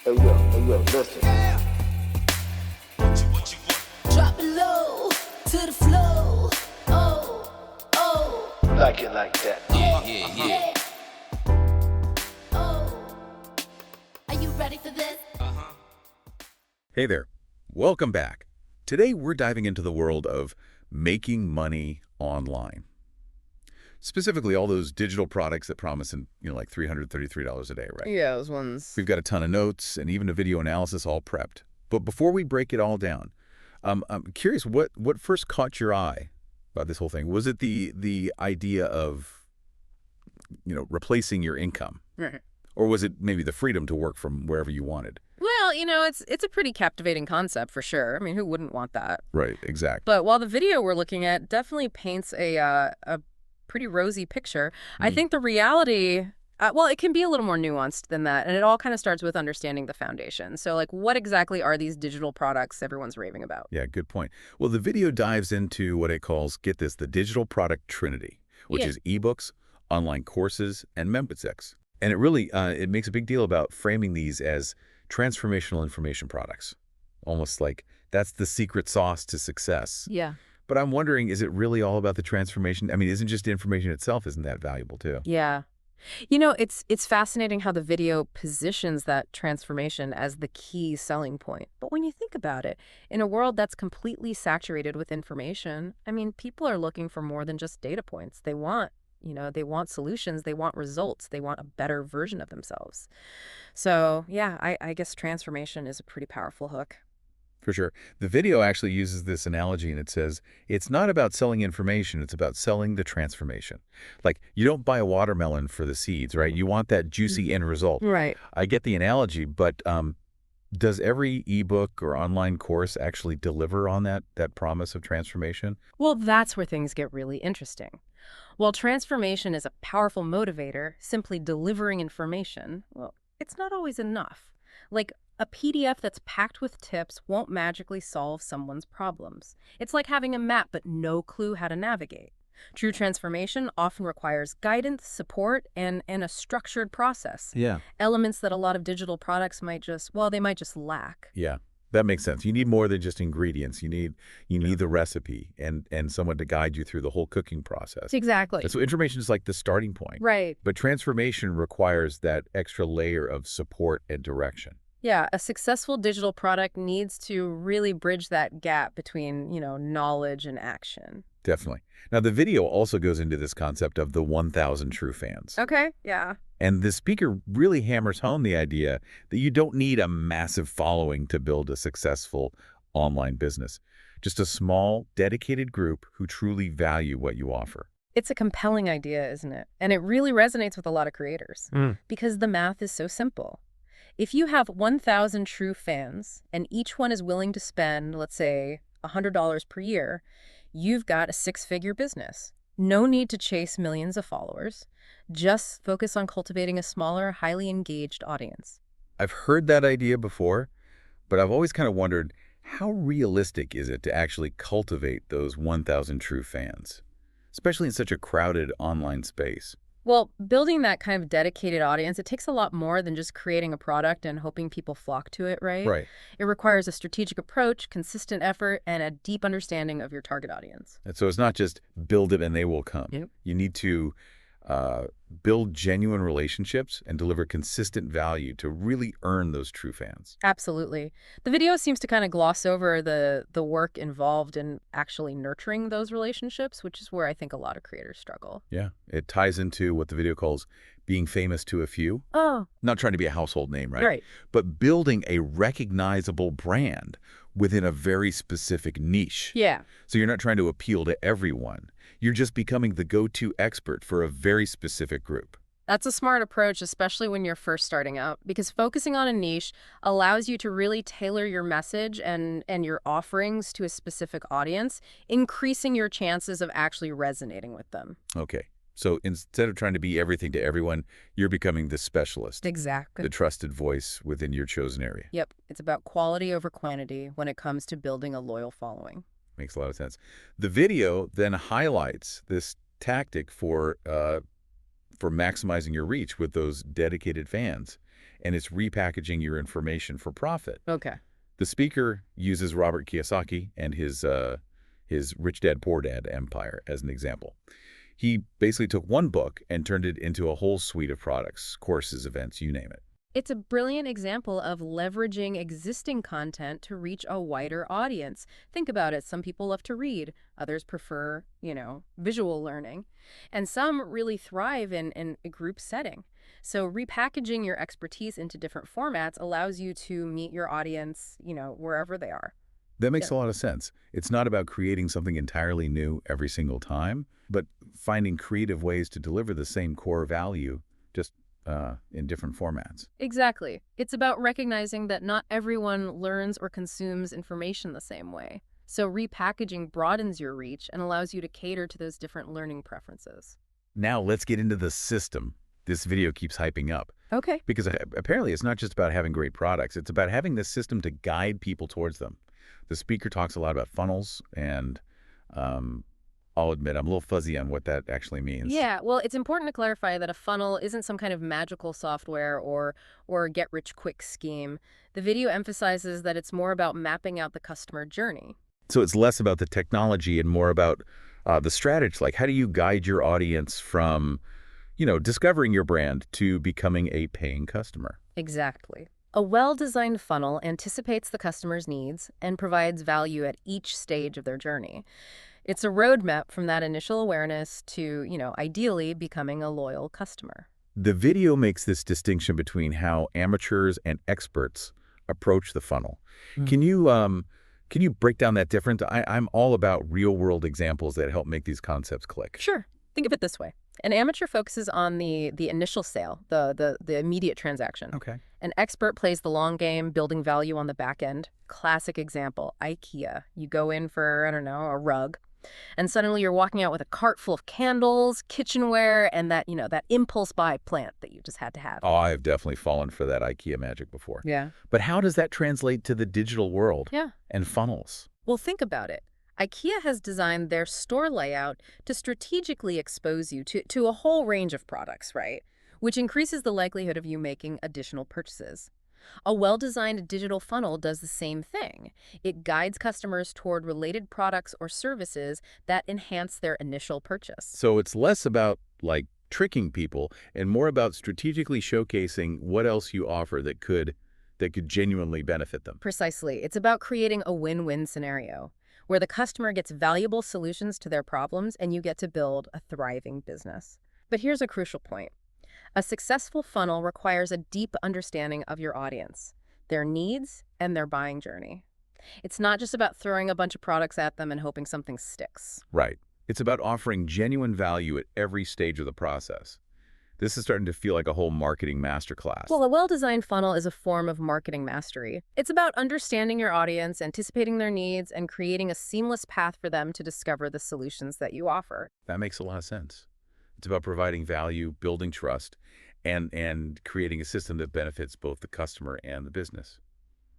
Hey yo, listen. Drop it low to the flow. Oh. Like it like that. Yeah. Oh. Are you ready for this? Hey there, welcome back. Today we're diving into the world of making money online. Specifically, all those digital products that promise like $333 a day, right? Yeah, those ones. We've got a ton of notes and even a video analysis all prepped. But before we break it all down, I'm curious what first caught your eye about this whole thing? Was it the idea of replacing your income? Right. Or was it maybe the freedom to work from wherever you wanted? Well, it's a pretty captivating concept for sure. I mean, who wouldn't want that? Right, exactly. But while the video we're looking at definitely paints a pretty rosy picture, I think the reality, it can be a little more nuanced than that. And it all kind of starts with understanding the foundation. So, like, what exactly are these digital products everyone's raving about? Yeah, good point. Well, the video dives into what it calls, get this, the digital product trinity, which is ebooks, online courses, and memberships. And it really it makes a big deal about framing these as transformational information products. Almost like that's the secret sauce to success. Yeah. But I'm wondering, is it really all about the transformation? I mean, isn't just information itself, isn't that valuable too? Yeah. It's fascinating how the video positions that transformation as the key selling point. But when you think about it, in a world that's completely saturated with information, I mean, people are looking for more than just data points. They want solutions, they want results, they want a better version of themselves. So, yeah, I guess transformation is a pretty powerful hook. For sure. The video actually uses this analogy, and it says, it's not about selling information, it's about selling the transformation. Like, you don't buy a watermelon for the seeds, right? You want that juicy end result. Right. I get the analogy, but does every ebook or online course actually deliver on that promise of transformation? Well, that's where things get really interesting. While transformation is a powerful motivator, simply delivering information, well, it's not always enough. Like, a PDF that's packed with tips won't magically solve someone's problems. It's like having a map but no clue how to navigate. True transformation often requires guidance, support, and a structured process. Yeah. Elements that a lot of digital products might just lack. Yeah. That makes sense. You need more than just ingredients. You need the recipe and someone to guide you through the whole cooking process. Exactly. And so information is like the starting point. Right. But transformation requires that extra layer of support and direction. Yeah, a successful digital product needs to really bridge that gap between, knowledge and action. Definitely. Now, the video also goes into this concept of the 1,000 true fans. Okay, yeah. And the speaker really hammers home the idea that you don't need a massive following to build a successful online business. Just a small, dedicated group who truly value what you offer. It's a compelling idea, isn't it? And it really resonates with a lot of creators because the math is so simple. If you have 1,000 true fans and each one is willing to spend, let's say, $100 per year, you've got a six-figure business. No need to chase millions of followers. Just focus on cultivating a smaller, highly engaged audience. I've heard that idea before, but I've always kind of wondered, how realistic is it to actually cultivate those 1,000 true fans, especially in such a crowded online space? Well, building that kind of dedicated audience, it takes a lot more than just creating a product and hoping people flock to it, right? Right. It requires a strategic approach, consistent effort, and a deep understanding of your target audience. And so it's not just build it and they will come. Yep. You need to build genuine relationships and deliver consistent value to really earn those true fans. Absolutely. The video seems to kind of gloss over the work involved in actually nurturing those relationships, which is where I think a lot of creators struggle. Yeah. It ties into what the video calls being famous to a few. Oh. Not trying to be a household name, right? Right. But building a recognizable brand within a very specific niche. Yeah. So you're not trying to appeal to everyone. You're just becoming the go-to expert for a very specific group. That's a smart approach, especially when you're first starting out, because focusing on a niche allows you to really tailor your message and your offerings to a specific audience, increasing your chances of actually resonating with them. Okay. So instead of trying to be everything to everyone, you're becoming the specialist. Exactly. The trusted voice within your chosen area. Yep. It's about quality over quantity when it comes to building a loyal following. Makes a lot of sense. The video then highlights this tactic for maximizing your reach with those dedicated fans. and it's repackaging your information for profit. Okay. The speaker uses Robert Kiyosaki and his Rich Dad, Poor Dad empire as an example. He basically took one book and turned it into a whole suite of products, courses, events, you name it. It's a brilliant example of leveraging existing content to reach a wider audience. Think about it. Some people love to read. Others prefer, visual learning. And some really thrive in a group setting. So repackaging your expertise into different formats allows you to meet your audience, wherever they are. That makes a lot of sense. It's not about creating something entirely new every single time, but finding creative ways to deliver the same core value, just in different formats. Exactly. It's about recognizing that not everyone learns or consumes information the same way. So repackaging broadens your reach and allows you to cater to those different learning preferences. Now let's get into the system this video keeps hyping up. Okay. Because apparently it's not just about having great products. It's about having this system to guide people towards them. The speaker talks a lot about funnels, and I'll admit I'm a little fuzzy on what that actually means. Yeah, well, it's important to clarify that a funnel isn't some kind of magical software or get-rich-quick scheme. The video emphasizes that it's more about mapping out the customer journey. So it's less about the technology and more about the strategy. Like, how do you guide your audience from, discovering your brand to becoming a paying customer? Exactly. A well-designed funnel anticipates the customer's needs and provides value at each stage of their journey. It's a roadmap from that initial awareness to, ideally becoming a loyal customer. The video makes this distinction between how amateurs and experts approach the funnel. Can you break down that difference? I'm all about real-world examples that help make these concepts click. Sure. Think of it this way. An amateur focuses on the initial sale, the immediate transaction. Okay. An expert plays the long game, building value on the back end. Classic example, IKEA. You go in for, a rug, and suddenly you're walking out with a cart full of candles, kitchenware, and that impulse buy plant that you just had to have. Oh, I've definitely fallen for that IKEA magic before. Yeah. But how does that translate to the digital world? Yeah. And funnels? Well, think about it. IKEA has designed their store layout to strategically expose you to a whole range of products, right? Which increases the likelihood of you making additional purchases. A well-designed digital funnel does the same thing. It guides customers toward related products or services that enhance their initial purchase. So it's less about, tricking people and more about strategically showcasing what else you offer that could genuinely benefit them. Precisely. It's about creating a win-win scenario where the customer gets valuable solutions to their problems and you get to build a thriving business. But here's a crucial point. A successful funnel requires a deep understanding of your audience, their needs, and their buying journey. It's not just about throwing a bunch of products at them and hoping something sticks. Right. It's about offering genuine value at every stage of the process. This is starting to feel like a whole marketing masterclass. Well, a well-designed funnel is a form of marketing mastery. It's about understanding your audience, anticipating their needs, and creating a seamless path for them to discover the solutions that you offer. That makes a lot of sense. It's about providing value, building trust, and creating a system that benefits both the customer and the business.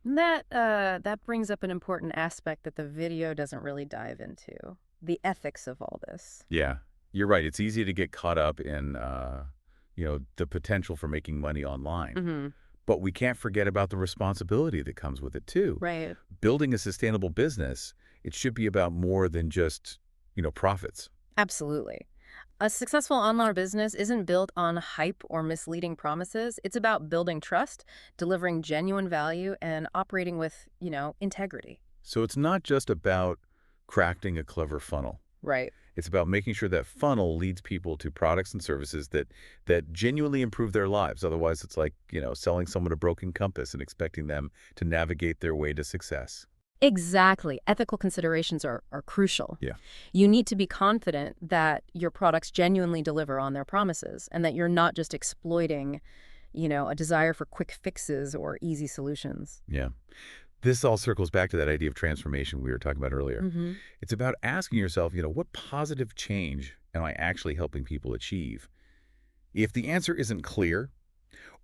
And that brings up an important aspect that the video doesn't really dive into, the ethics of all this. Yeah, you're right. It's easy to get caught up in the potential for making money online. Mm-hmm. But we can't forget about the responsibility that comes with it, too. Right. Building a sustainable business, it should be about more than just, profits. Absolutely. A successful online business isn't built on hype or misleading promises. It's about building trust, delivering genuine value, and operating with, integrity. So it's not just about crafting a clever funnel. Right. It's about making sure that funnel leads people to products and services that genuinely improve their lives. Otherwise, it's like, selling someone a broken compass and expecting them to navigate their way to success. Exactly. Ethical considerations are crucial. Yeah. You need to be confident that your products genuinely deliver on their promises and that you're not just exploiting, a desire for quick fixes or easy solutions. Yeah. This all circles back to that idea of transformation we were talking about earlier. Mm-hmm. It's about asking yourself, what positive change am I actually helping people achieve? If the answer isn't clear,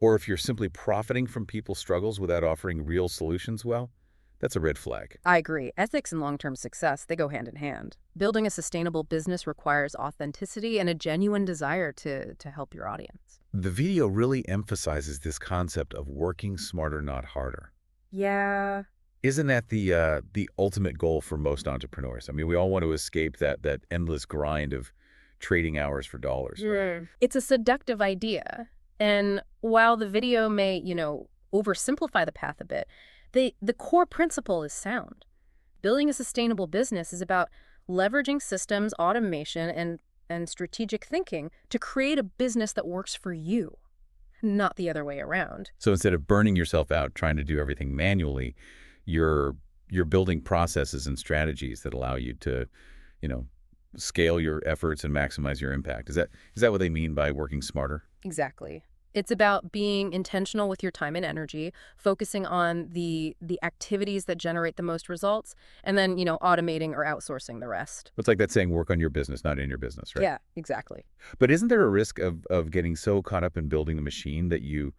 or if you're simply profiting from people's struggles without offering real solutions, well, that's a red flag. I agree. Ethics and long-term success, they go hand in hand. Building a sustainable business requires authenticity and a genuine desire to help your audience. The video really emphasizes this concept of working smarter, not harder. Yeah. Isn't that the ultimate goal for most entrepreneurs? I mean, we all want to escape that endless grind of trading hours for dollars. It's a seductive idea. And while the video may, oversimplify the path a bit, the core principle is sound. Building a sustainable business is about leveraging systems, automation, and strategic thinking to create a business that works for you, not the other way around. So instead of burning yourself out trying to do everything manually, you're building processes and strategies that allow you to, scale your efforts and maximize your impact. Is that what they mean by working smarter? Exactly. It's about being intentional with your time and energy, focusing on the activities that generate the most results, and then, automating or outsourcing the rest. It's like that saying, work on your business, not in your business, right? Yeah, exactly. But isn't there a risk of getting so caught up in building the machine that you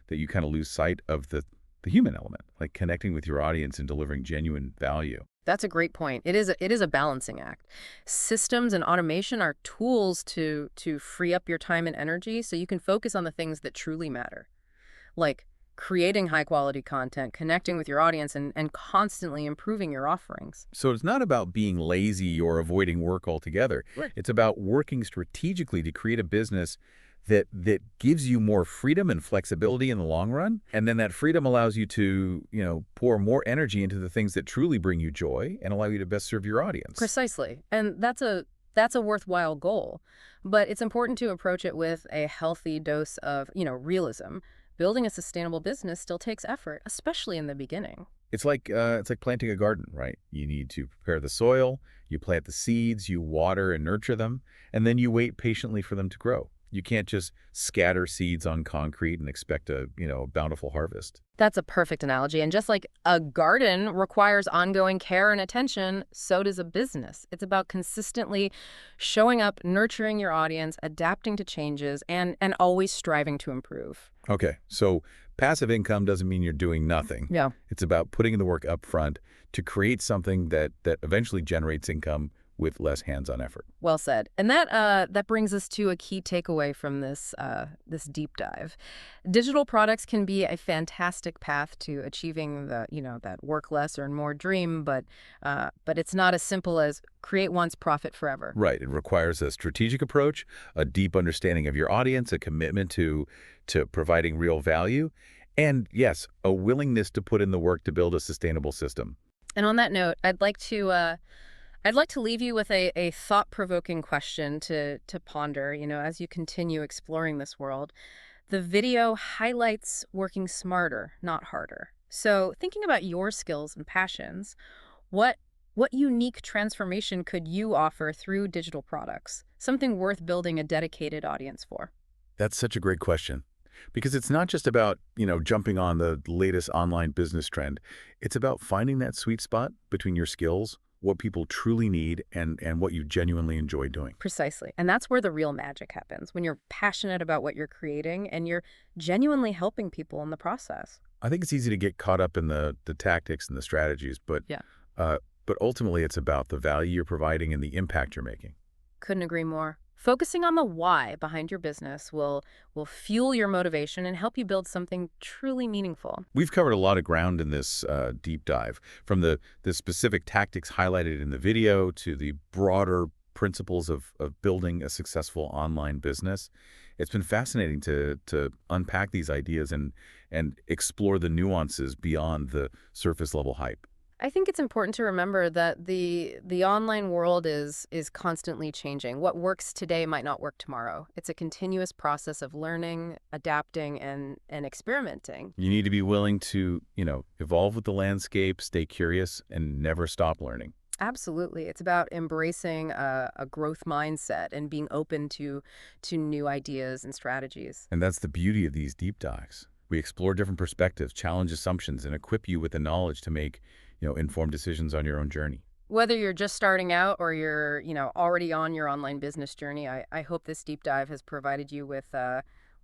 kind of lose sight of the human element, like connecting with your audience and delivering genuine value? That's a great point. It is a balancing act. Systems and automation are tools to free up your time and energy so you can focus on the things that truly matter, like creating high-quality content, connecting with your audience, and constantly improving your offerings. So it's not about being lazy or avoiding work altogether. Right. It's about working strategically to create a business that gives you more freedom and flexibility in the long run. And then that freedom allows you to, pour more energy into the things that truly bring you joy and allow you to best serve your audience. Precisely. And that's a worthwhile goal. But it's important to approach it with a healthy dose of, realism. Building a sustainable business still takes effort, especially in the beginning. It's like planting a garden, right? You need to prepare the soil, you plant the seeds, you water and nurture them, and then you wait patiently for them to grow. You can't just scatter seeds on concrete and expect a bountiful harvest. That's a perfect analogy. And just like a garden requires ongoing care and attention, so does a business. It's about consistently showing up, nurturing your audience, adapting to changes, and always striving to improve. Okay, so passive income doesn't mean you're doing nothing. Yeah. It's about putting in the work up front to create something that eventually generates income with less hands-on effort. Well said. And that brings us to a key takeaway from this deep dive. Digital products can be a fantastic path to achieving that work less, earn more dream, but it's not as simple as create once, profit forever. Right. It requires a strategic approach, a deep understanding of your audience, a commitment to providing real value, and yes, a willingness to put in the work to build a sustainable system. And on that note, I'd like to leave you with a thought-provoking question to ponder, as you continue exploring this world. The video highlights working smarter, not harder. So thinking about your skills and passions, what unique transformation could you offer through digital products? Something worth building a dedicated audience for? That's such a great question. Because it's not just about, jumping on the latest online business trend. It's about finding that sweet spot between your skills, what people truly need, and what you genuinely enjoy doing. Precisely. And that's where the real magic happens, when you're passionate about what you're creating and you're genuinely helping people in the process. I think it's easy to get caught up in the tactics and the strategies, but ultimately it's about the value you're providing and the impact you're making. Couldn't agree more. Focusing on the why behind your business will fuel your motivation and help you build something truly meaningful. We've covered a lot of ground in this deep dive, from the specific tactics highlighted in the video to the broader principles of building a successful online business. It's been fascinating to unpack these ideas and explore the nuances beyond the surface level hype. I think it's important to remember that the online world is constantly changing. What works today might not work tomorrow. It's a continuous process of learning, adapting, and experimenting. You need to be willing to, evolve with the landscape, stay curious, and never stop learning. Absolutely. It's about embracing a growth mindset and being open to new ideas and strategies. And that's the beauty of these deep dives. We explore different perspectives, challenge assumptions, and equip you with the knowledge to make informed decisions on your own journey. Whether you're just starting out or you're, already on your online business journey, I hope this deep dive has provided you with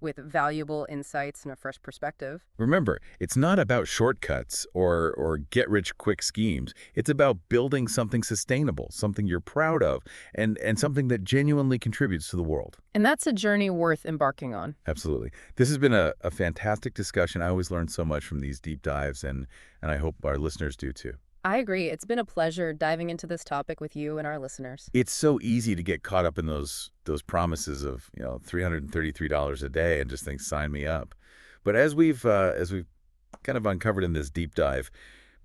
with valuable insights and a fresh perspective. Remember, it's not about shortcuts or get-rich-quick schemes. It's about building something sustainable, something you're proud of, and something that genuinely contributes to the world. And that's a journey worth embarking on. Absolutely. This has been a fantastic discussion. I always learn so much from these deep dives, and I hope our listeners do too. I agree. It's been a pleasure diving into this topic with you and our listeners. It's so easy to get caught up in those promises of, $333 a day and just think, sign me up. But as we've kind of uncovered in this deep dive,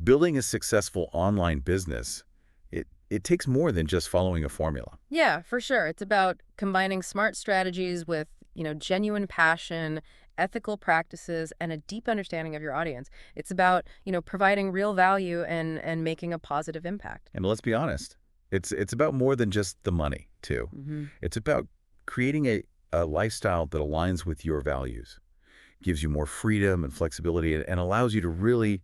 building a successful online business, it takes more than just following a formula. Yeah, for sure. It's about combining smart strategies with, genuine passion, ethical practices, and a deep understanding of your audience. It's about, providing real value and making a positive impact. And let's be honest, it's about more than just the money, too. Mm-hmm. It's about creating a lifestyle that aligns with your values, gives you more freedom and flexibility, and allows you to really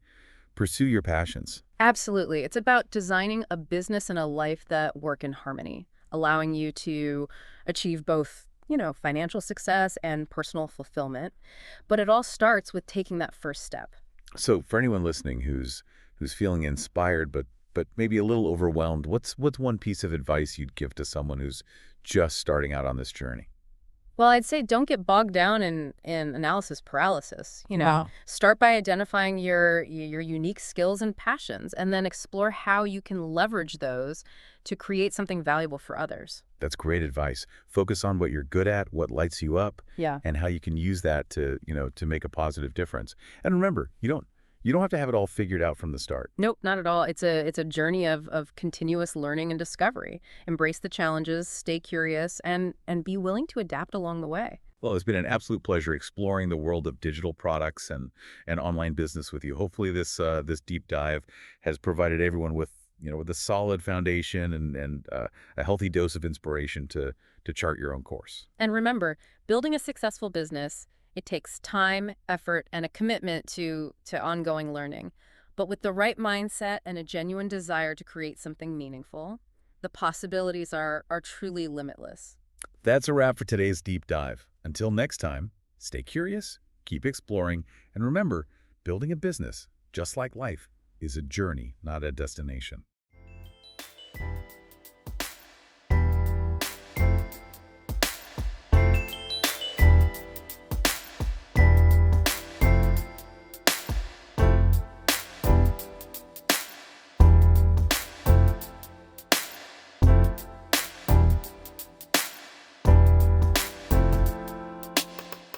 pursue your passions. Absolutely. It's about designing a business and a life that work in harmony, allowing you to achieve both financial success and personal fulfillment. But it all starts with taking that first step. So for anyone listening who's feeling inspired but maybe a little overwhelmed, what's one piece of advice you'd give to someone who's just starting out on this journey? Well, I'd say don't get bogged down in analysis paralysis. Wow. Start by identifying your unique skills and passions, and then explore how you can leverage those to create something valuable for others. That's great advice. Focus on what you're good at, what lights you up, Yeah. and how you can use that to make a positive difference. And remember, you don't have to have it all figured out from the start. Nope, not at all. It's a journey of continuous learning and discovery. Embrace the challenges, stay curious, and be willing to adapt along the way. Well, it's been an absolute pleasure exploring the world of digital products and online business with you. Hopefully this deep dive has provided everyone with a solid foundation and a healthy dose of inspiration to chart your own course. And remember, building a successful business, it takes time, effort, and a commitment to ongoing learning. But with the right mindset and a genuine desire to create something meaningful, the possibilities are truly limitless. That's a wrap for today's deep dive. Until next time, stay curious, keep exploring, and remember, building a business, just like life, is a journey, not a destination.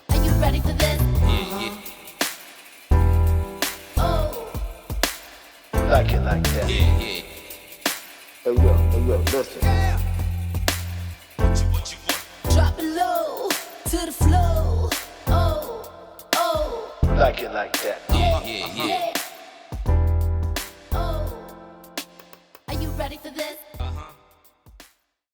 Are you ready for this? Oh, Like it like that. Hey, yo, listen. drop it low to the flow. Oh, Like it like that. yeah. Oh, are you ready for this?